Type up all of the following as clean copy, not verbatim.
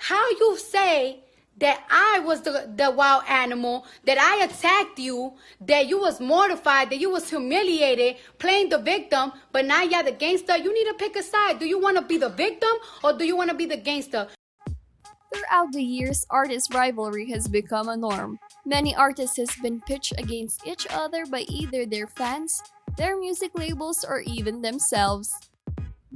How you say that I was the wild animal, that I attacked you, that you was mortified, that you was humiliated, playing the victim, but now you're the gangster? You need to pick a side. Do you want to be the victim or do you want to be the gangster? Throughout the years, artist rivalry has become a norm. Many artists has been pitched against each other by either their fans, their music labels, or even themselves.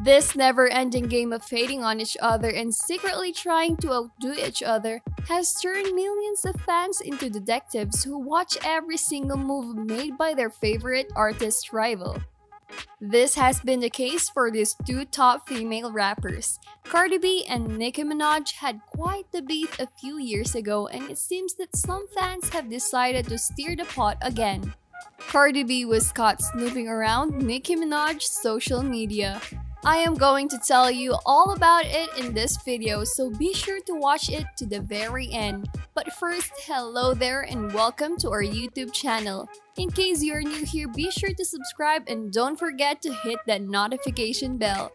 This never-ending game of hating on each other and secretly trying to outdo each other has turned millions of fans into detectives who watch every single move made by their favorite artist rival. This has been the case for these two top female rappers. Cardi B and Nicki Minaj had quite the beef a few years ago, and it seems that some fans have decided to stir the pot again. Cardi B was caught snooping around Nicki Minaj's social media. I am going to tell you all about it in this video, so be sure to watch it to the very end. But first, hello there and welcome to our YouTube channel. In case you're new here, be sure to subscribe and don't forget to hit that notification bell.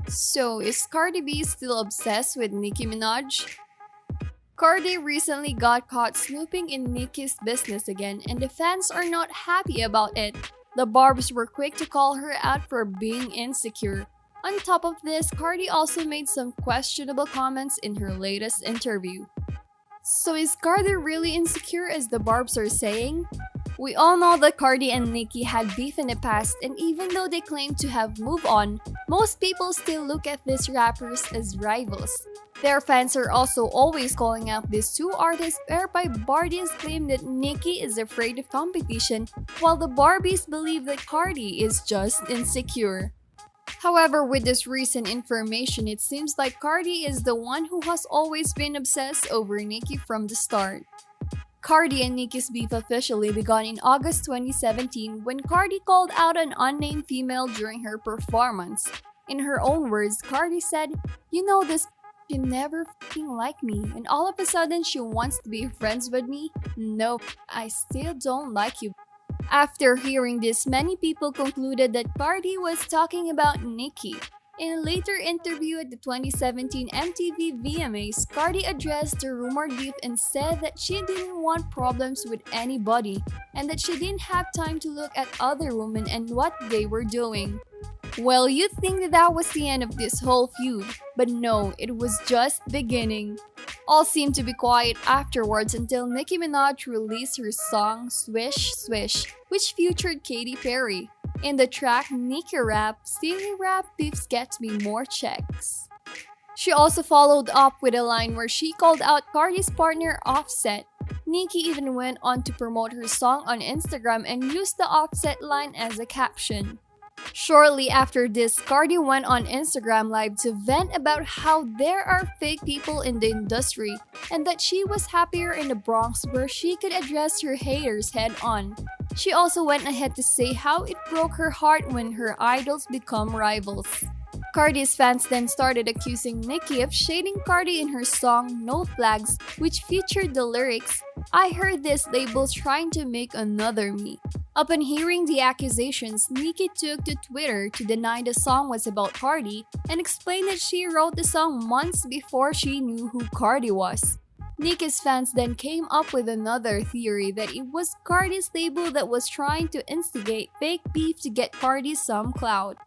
So, is Cardi B still obsessed with Nicki Minaj? Cardi recently got caught snooping in Nicki's business again, and the fans are not happy about it. The Barbs were quick to call her out for being insecure. On top of this, Cardi also made some questionable comments in her latest interview. So is Cardi really insecure as the Barbs are saying? We all know that Cardi and Nicki had beef in the past, and even though they claim to have moved on, most people still look at these rappers as rivals. Their fans are also always calling out these two artists, whereby Bardies claim that Nicki is afraid of competition, while the Barbies believe that Cardi is just insecure. However, with this recent information, it seems like Cardi is the one who has always been obsessed over Nicki from the start. Cardi and Nicki's beef officially began in August 2017 when Cardi called out an unnamed female during her performance. In her own words, Cardi said, "You know this she never f***ing liked me, and all of a sudden she wants to be friends with me? Nope, I still don't like you." After hearing this, many people concluded that Cardi was talking about Nicki. In a later interview at the 2017 MTV VMAs, Cardi addressed the rumored beef and said that she didn't want problems with anybody and that she didn't have time to look at other women and what they were doing. Well, you'd think that that was the end of this whole feud, but no, it was just beginning. All seemed to be quiet afterwards until Nicki Minaj released her song Swish Swish, which featured Katy Perry. In the track Nicki Rap, silly rap beefs get me more checks. She also followed up with a line where she called out Cardi's partner Offset. Nicki even went on to promote her song on Instagram and used the Offset line as a caption. Shortly after this, Cardi went on Instagram Live to vent about how there are fake people in the industry and that she was happier in the Bronx where she could address her haters head on. She also went ahead to say how it broke her heart when her idols become rivals. Cardi's fans then started accusing Nicki of shading Cardi in her song No Flags, which featured the lyrics, "I heard this label's trying to make another me." Upon hearing the accusations, Nicki took to Twitter to deny the song was about Cardi and explained that she wrote the song months before she knew who Cardi was. Nicki's fans then came up with another theory that it was Cardi's label that was trying to instigate fake beef to get Cardi some clout.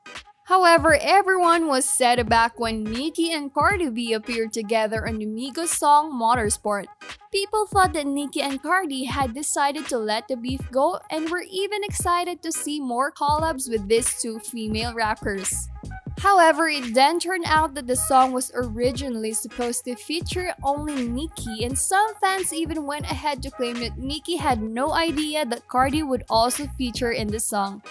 However, everyone was set aback when Nicki and Cardi B appeared together on the Migos song Motorsport. People thought that Nicki and Cardi had decided to let the beef go and were even excited to see more collabs with these two female rappers. However, it then turned out that the song was originally supposed to feature only Nicki, and some fans even went ahead to claim that Nicki had no idea that Cardi would also feature in the song.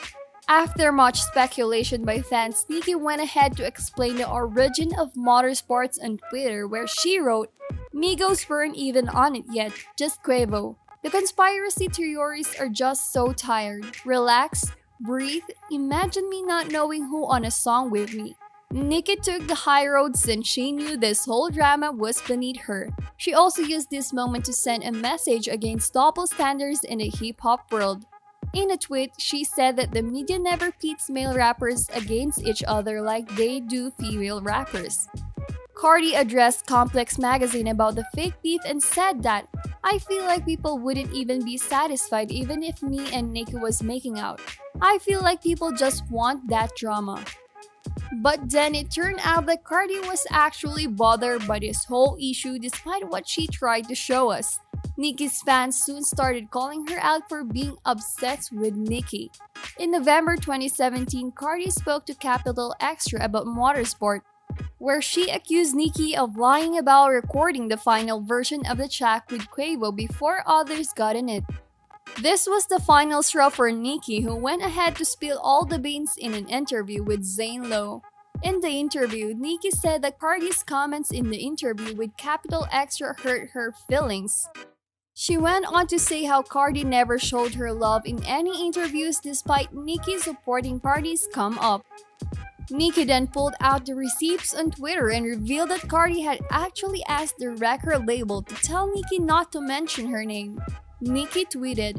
After much speculation by fans, Nicki went ahead to explain the origin of Motorsports on Twitter, where she wrote, "Migos weren't even on it yet, just Quavo. The conspiracy theories are just so tired. Relax, breathe, imagine me not knowing who on a song with me." Nicki took the high road since she knew this whole drama was beneath her. She also used this moment to send a message against double standards in the hip-hop world. In a tweet, she said that the media never pits male rappers against each other like they do female rappers. Cardi addressed Complex magazine about the fake beef and said that, "I feel like people wouldn't even be satisfied even if me and Nicki was making out. I feel like people just want that drama." But then it turned out that Cardi was actually bothered by this whole issue despite what she tried to show us. Nicki's fans soon started calling her out for being obsessed with Nicki. In November 2017, Cardi spoke to Capital Extra about motorsport, where she accused Nicki of lying about recording the final version of the track with Quavo before others got in it. This was the final straw for Nicki, who went ahead to spill all the beans in an interview with Zane Lowe. In the interview, Nicki said that Cardi's comments in the interview with Capital Extra hurt her feelings. She went on to say how Cardi never showed her love in any interviews despite Nicki supporting Cardi's come up. Nicki then pulled out the receipts on Twitter and revealed that Cardi had actually asked the record label to tell Nicki not to mention her name. Nicki tweeted,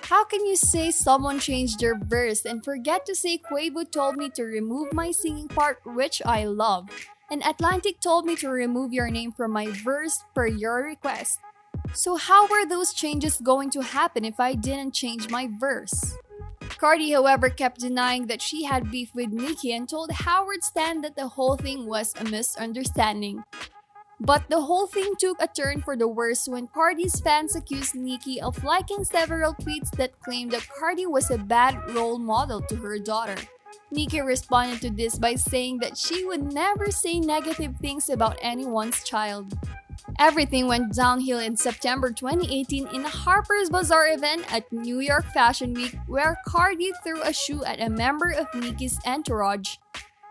"How can you say someone changed their verse and forget to say Quavo told me to remove my singing part, which I love, and Atlantic told me to remove your name from my verse per your request? So how were those changes going to happen if I didn't change my verse?" Cardi, however, kept denying that she had beef with Nicki and told Howard Stern that the whole thing was a misunderstanding. But the whole thing took a turn for the worse when Cardi's fans accused Nicki of liking several tweets that claimed that Cardi was a bad role model to her daughter. Nicki responded to this by saying that she would never say negative things about anyone's child. Everything went downhill in September 2018 in a Harper's Bazaar event at New York Fashion Week where Cardi threw a shoe at a member of Nicki's entourage.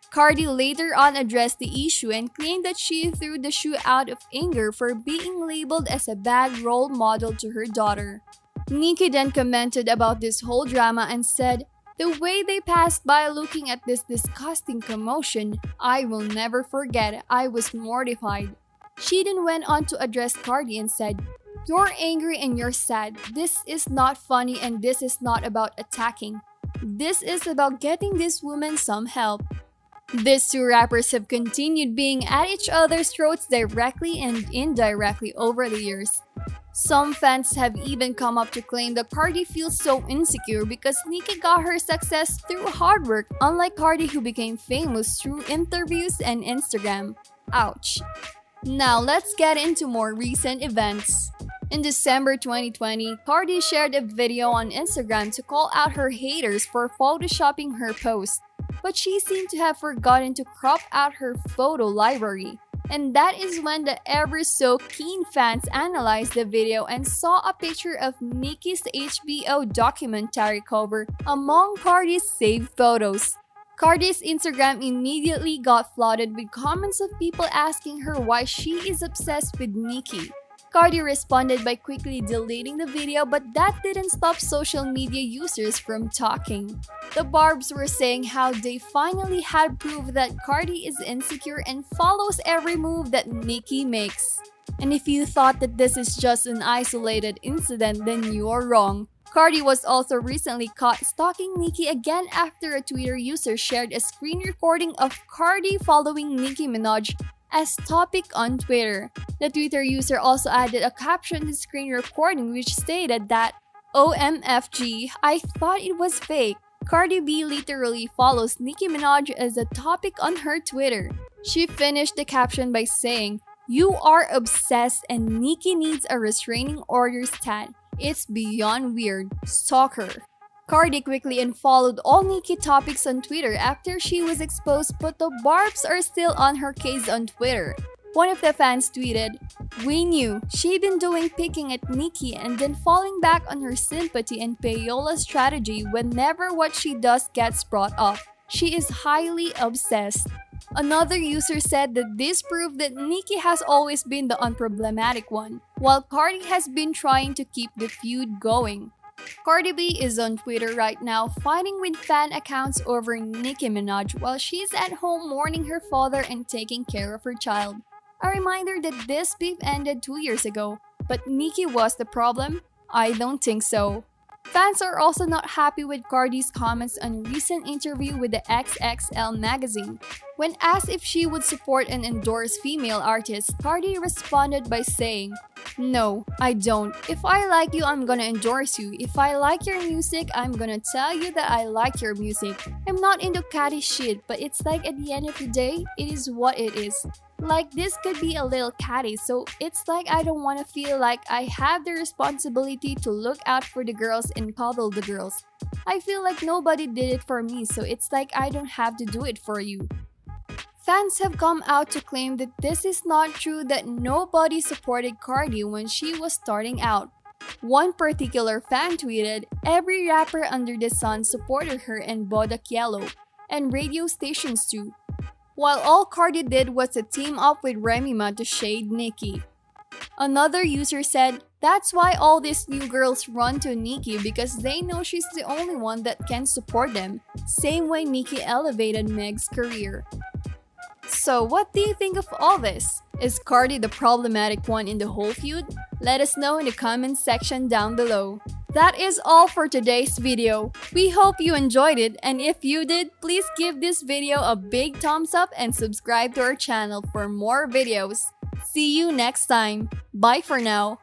Cardi later on addressed the issue and claimed that she threw the shoe out of anger for being labeled as a bad role model to her daughter. Nicki then commented about this whole drama and said, "The way they passed by looking at this disgusting commotion, I will never forget. I was mortified." She then went on to address Cardi and said, "You're angry and you're sad. This is not funny and this is not about attacking. This is about getting this woman some help." These two rappers have continued being at each other's throats directly and indirectly over the years. Some fans have even come up to claim that Cardi feels so insecure because Nicki got her success through hard work, unlike Cardi who became famous through interviews and Instagram. Ouch. Now let's get into more recent events. In December 2020, Cardi shared a video on Instagram to call out her haters for photoshopping her post, but she seemed to have forgotten to crop out her photo library. And that is when the ever so keen fans analyzed the video and saw a picture of Nicki's HBO documentary cover among Cardi's saved photos. Cardi's Instagram immediately got flooded with comments of people asking her why she is obsessed with Nicki. Cardi responded by quickly deleting the video, but that didn't stop social media users from talking. The Barbs were saying how they finally had proof that Cardi is insecure and follows every move that Nicki makes. And if you thought that this is just an isolated incident, then you're wrong. Cardi was also recently caught stalking Nicki again after a Twitter user shared a screen recording of Cardi following Nicki Minaj as topic on Twitter. The Twitter user also added a caption to the screen recording which stated that, "OMFG, I thought it was fake." Cardi B literally follows Nicki Minaj as a topic on her Twitter. She finished the caption by saying, "You are obsessed and Nicki needs a restraining order stat. It's beyond weird. Stalker." Cardi quickly unfollowed all Nicki topics on Twitter after she was exposed, but the Barbs are still on her case on Twitter. One of the fans tweeted, "We knew she'd been doing picking at Nicki and then falling back on her sympathy and payola strategy whenever what she does gets brought up. She is highly obsessed." Another user said that this proved that Nicki has always been the unproblematic one, while Cardi has been trying to keep the feud going. Cardi B is on Twitter right now fighting with fan accounts over Nicki Minaj while she's at home mourning her father and taking care of her child. A reminder that this beef ended 2 years ago, but Nicki was the problem? I don't think so. Fans are also not happy with Cardi's comments on a recent interview with the XXL magazine. When asked if she would support and endorse female artists, Cardi responded by saying, "No, I don't. If I like you, I'm gonna endorse you. If I like your music, I'm gonna tell you that I like your music. I'm not into catty shit, but it's like at the end of the day, it is what it is. Like this could be a little catty, so it's like I don't want to feel like I have the responsibility to look out for the girls and coddle the girls. I feel like nobody did it for me, so it's like I don't have to do it for you." Fans have come out to claim that this is not true, that nobody supported Cardi when she was starting out. One particular fan tweeted, "Every rapper under the sun supported her and Bodak Yellow, and radio stations too. While all Cardi did was to team up with Remy Ma to shade Nicki." Another user said, "That's why all these new girls run to Nicki because they know she's the only one that can support them, same way Nicki elevated Meg's career." So what do you think of all this? Is Cardi the problematic one in the whole feud? Let us know in the comments section down below. That is all for today's video. We hope you enjoyed it, and if you did, please give this video a big thumbs up and subscribe to our channel for more videos. See you next time. Bye for now.